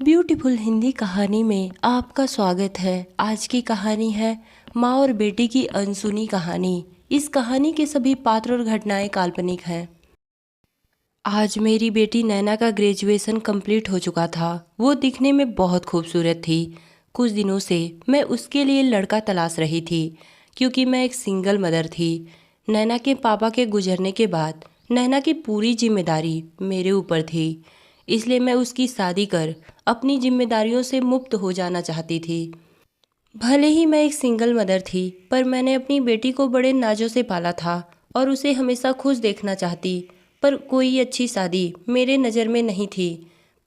Beautiful Hindi कहानी में आपका स्वागत है। आज की कहानी है माँ और बेटी की अनसुनी कहानी। इस कहानी के सभी पात्र और घटनाएं काल्पनिक हैं। आज मेरी बेटी नैना का ग्रेजुएशन कंप्लीट हो चुका था। वो दिखने में बहुत खूबसूरत थी। कुछ दिनों से मैं उसके लिए लड़का तलाश रही थी, क्योंकि मैं एक सिंगल मदर थी। नैना के पापा के गुजरने के बाद नैना की पूरी जिम्मेदारी मेरे ऊपर थी, इसलिए मैं उसकी शादी कर अपनी जिम्मेदारियों से मुक्त हो जाना चाहती थी। भले ही मैं एक सिंगल मदर थी, पर मैंने अपनी बेटी को बड़े नाजों से पाला था और उसे हमेशा खुश देखना चाहती। पर कोई अच्छी शादी मेरे नज़र में नहीं थी।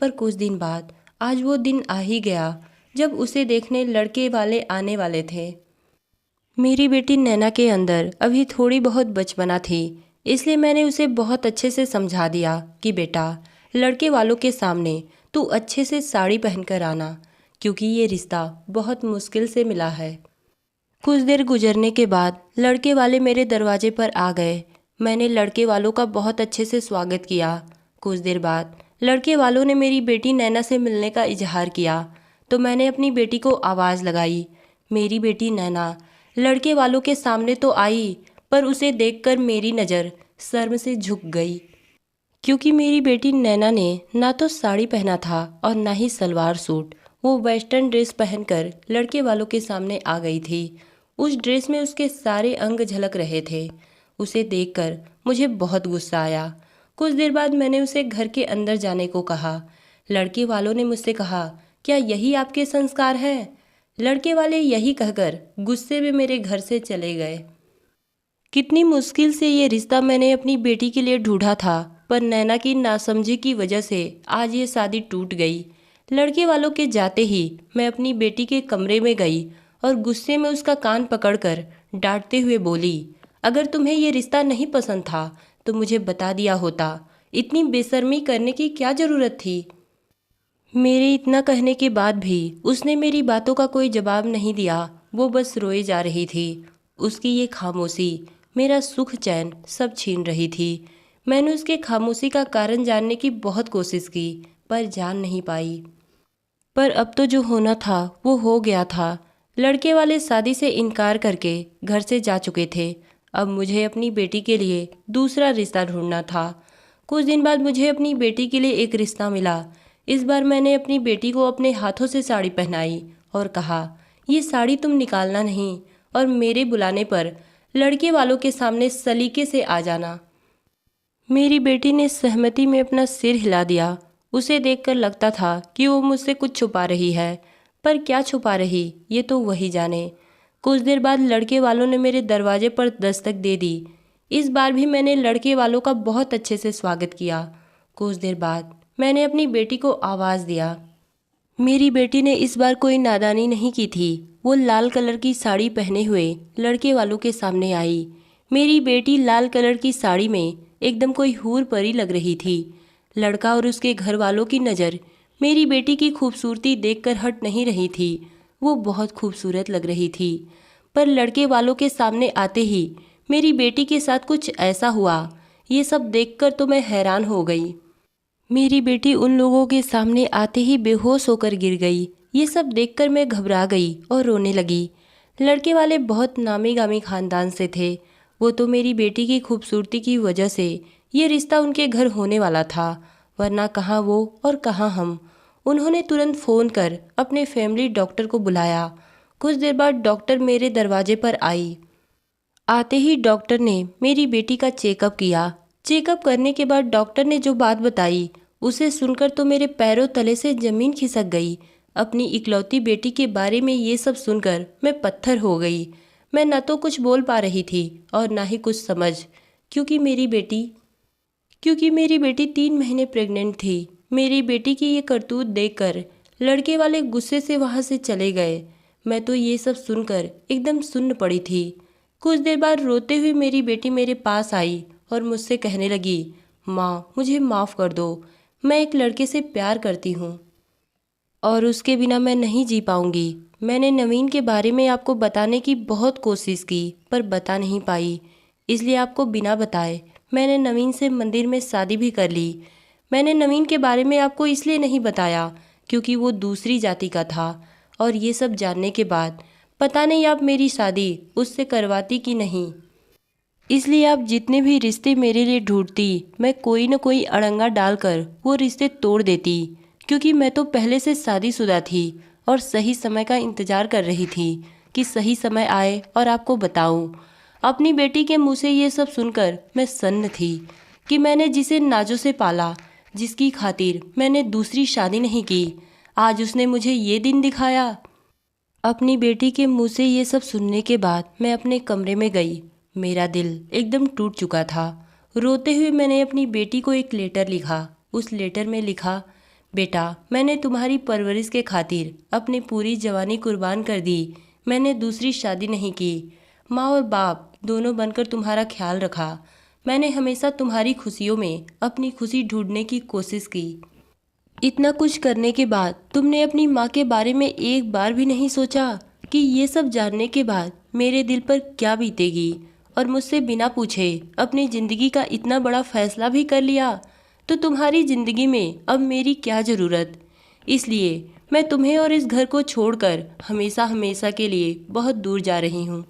पर कुछ दिन बाद आज वो दिन आ ही गया जब उसे देखने लड़के वाले आने वाले थे। मेरी बेटी नैना के अंदर अभी थोड़ी बहुत बचपना थी, इसलिए मैंने उसे बहुत अच्छे से समझा दिया कि बेटा, लड़के वालों के सामने तू अच्छे से साड़ी पहनकर आना, क्योंकि ये रिश्ता बहुत मुश्किल से मिला है। कुछ देर गुजरने के बाद लड़के वाले मेरे दरवाजे पर आ गए। मैंने लड़के वालों का बहुत अच्छे से स्वागत किया। कुछ देर बाद लड़के वालों ने मेरी बेटी नैना से मिलने का इजहार किया, तो मैंने अपनी बेटी को आवाज़ लगाई। मेरी बेटी नैना लड़के वालों के सामने तो आई, पर उसे देखकर मेरी नज़र शर्म से झुक गई, क्योंकि मेरी बेटी नैना ने ना तो साड़ी पहना था और ना ही सलवार सूट। वो वेस्टर्न ड्रेस पहनकर लड़के वालों के सामने आ गई थी। उस ड्रेस में उसके सारे अंग झलक रहे थे। उसे देखकर मुझे बहुत गुस्सा आया। कुछ देर बाद मैंने उसे घर के अंदर जाने को कहा। लड़के वालों ने मुझसे कहा, क्या यही आपके संस्कार हैं? लड़के वाले यही कहकर गुस्से में मेरे घर से चले गए। कितनी मुश्किल से ये रिश्ता मैंने अपनी बेटी के लिए ढूंढा था, पर नैना की नासमझी की वजह से आज ये शादी टूट गई। लड़के वालों के जाते ही मैं अपनी बेटी के कमरे में गई और गुस्से में उसका कान पकड़कर डांटते हुए बोली, अगर तुम्हें ये रिश्ता नहीं पसंद था तो मुझे बता दिया होता। इतनी बेशर्मी करने की क्या ज़रूरत थी? मेरे इतना कहने के बाद भी उसने मेरी बातों का कोई जवाब नहीं दिया। वो बस रोए जा रही थी। उसकी ये खामोशी मेरा सुख चैन सब छीन रही थी। मैंने उसके खामोशी का कारण जानने की बहुत कोशिश की, पर जान नहीं पाई। पर अब तो जो होना था वो हो गया था। लड़के वाले शादी से इनकार करके घर से जा चुके थे। अब मुझे अपनी बेटी के लिए दूसरा रिश्ता ढूंढना था। कुछ दिन बाद मुझे अपनी बेटी के लिए एक रिश्ता मिला। इस बार मैंने अपनी बेटी को अपने हाथों से साड़ी पहनाई और कहा, ये साड़ी तुम निकालना नहीं और मेरे बुलाने पर लड़के वालों के सामने सलीके से आ जाना। मेरी बेटी ने सहमति में अपना सिर हिला दिया। उसे देखकर लगता था कि वो मुझसे कुछ छुपा रही है, पर क्या छुपा रही ये तो वही जाने। कुछ देर बाद लड़के वालों ने मेरे दरवाजे पर दस्तक दे दी। इस बार भी मैंने लड़के वालों का बहुत अच्छे से स्वागत किया। कुछ देर बाद मैंने अपनी बेटी को आवाज़ दिया। मेरी बेटी ने इस बार कोई नादानी नहीं की थी। वो लाल कलर की साड़ी पहने हुए लड़के वालों के सामने आई। मेरी बेटी लाल कलर की साड़ी में एकदम कोई हूर परी लग रही थी। लड़का और उसके घर वालों की नज़र मेरी बेटी की खूबसूरती देखकर हट नहीं रही थी। वो बहुत खूबसूरत लग रही थी। पर लड़के वालों के सामने आते ही मेरी बेटी के साथ कुछ ऐसा हुआ, ये सब देखकर तो मैं हैरान हो गई। मेरी बेटी उन लोगों के सामने आते ही बेहोश होकर गिर गई। ये सब देखकर मैं घबरा गई और रोने लगी। लड़के वाले बहुत नामी गामी खानदान से थे। वो तो मेरी बेटी की खूबसूरती की वजह से ये रिश्ता उनके घर होने वाला था, वरना कहाँ वो और कहाँ हम। उन्होंने तुरंत फ़ोन कर अपने फैमिली डॉक्टर को बुलाया। कुछ देर बाद डॉक्टर मेरे दरवाजे पर आई। आते ही डॉक्टर ने मेरी बेटी का चेकअप किया। चेकअप करने के बाद डॉक्टर ने जो बात बताई, उसे सुनकर तो मेरे पैरों तले से ज़मीन खिसक गई। अपनी इकलौती बेटी के बारे में ये सब सुनकर मैं पत्थर हो गई। मैं न तो कुछ बोल पा रही थी और ना ही कुछ समझ, क्योंकि मेरी बेटी 3 महीने प्रेग्नेंट थी। मेरी बेटी की ये करतूत देखकर लड़के वाले गुस्से से वहाँ से चले गए। मैं तो ये सब सुनकर एकदम सुन्न पड़ी थी। कुछ देर बाद रोते हुए मेरी बेटी मेरे पास आई और मुझसे कहने लगी, माँ, मुझे माफ़ कर दो। मैं एक लड़के से प्यार करती हूँ और उसके बिना मैं नहीं जी पाऊँगी। मैंने नवीन के बारे में आपको बताने की बहुत कोशिश की, पर बता नहीं पाई। इसलिए आपको बिना बताए मैंने नवीन से मंदिर में शादी भी कर ली। मैंने नवीन के बारे में आपको इसलिए नहीं बताया क्योंकि वो दूसरी जाति का था। और ये सब जानने के बाद पता नहीं आप मेरी शादी उससे करवाती कि नहीं। इसलिए आप जितने भी रिश्ते मेरे लिए ढूंढती, मैं कोई न कोई अड़ंगा डालकर वो रिश्ते तोड़ देती, क्योंकि मैं तो पहले से शादीशुदा थी और सही समय का इंतज़ार कर रही थी कि सही समय आए और आपको बताऊं। अपनी बेटी के मुंह से ये सब सुनकर मैं सन्न थी कि मैंने जिसे नाजों से पाला, जिसकी खातिर मैंने दूसरी शादी नहीं की, आज उसने मुझे ये दिन दिखाया। अपनी बेटी के मुंह से ये सब सुनने के बाद मैं अपने कमरे में गई। मेरा दिल एकदम टूट चुका था। रोते हुए मैंने अपनी बेटी को एक लेटर लिखा। उस लेटर में लिखा, बेटा, मैंने तुम्हारी परवरिश के खातिर अपनी पूरी जवानी कुर्बान कर दी। मैंने दूसरी शादी नहीं की। माँ और बाप दोनों बनकर तुम्हारा ख्याल रखा। मैंने हमेशा तुम्हारी खुशियों में अपनी खुशी ढूंढने की कोशिश की। इतना कुछ करने के बाद तुमने अपनी माँ के बारे में एक बार भी नहीं सोचा कि ये सब जानने के बाद मेरे दिल पर क्या बीतेगी, और मुझसे बिना पूछे अपनी ज़िंदगी का इतना बड़ा फैसला भी कर लिया। तो तुम्हारी ज़िंदगी में अब मेरी क्या ज़रूरत। इसलिए मैं तुम्हें और इस घर को छोड़कर हमेशा हमेशा के लिए बहुत दूर जा रही हूँ।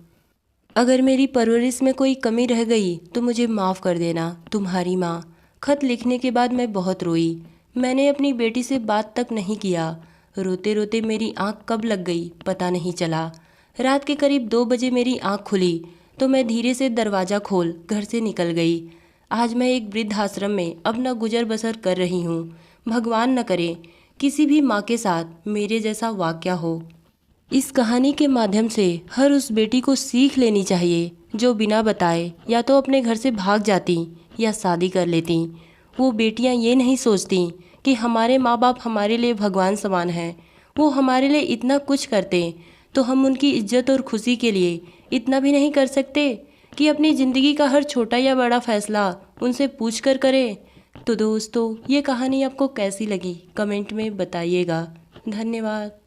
अगर मेरी परवरिश में कोई कमी रह गई तो मुझे माफ़ कर देना, तुम्हारी माँ। खत लिखने के बाद मैं बहुत रोई। मैंने अपनी बेटी से बात तक नहीं किया। रोते रोते मेरी आंख कब लग गई पता नहीं चला। रात के करीब 2 बजे मेरी आंख खुली तो मैं धीरे से दरवाज़ा खोल घर से निकल गई। आज मैं एक वृद्धाश्रम में अपना गुजर बसर कर रही हूँ। भगवान न करे किसी भी माँ के साथ मेरे जैसा वाक़या हो। इस कहानी के माध्यम से हर उस बेटी को सीख लेनी चाहिए जो बिना बताए या तो अपने घर से भाग जाती या शादी कर लेती। वो बेटियां ये नहीं सोचती कि हमारे माँ बाप हमारे लिए भगवान समान हैं। वो हमारे लिए इतना कुछ करते तो हम उनकी इज्जत और खुशी के लिए इतना भी नहीं कर सकते कि अपनी ज़िंदगी का हर छोटा या बड़ा फैसला उनसे पूछ कर करें। तो दोस्तों, ये कहानी आपको कैसी लगी कमेंट में बताइएगा। धन्यवाद।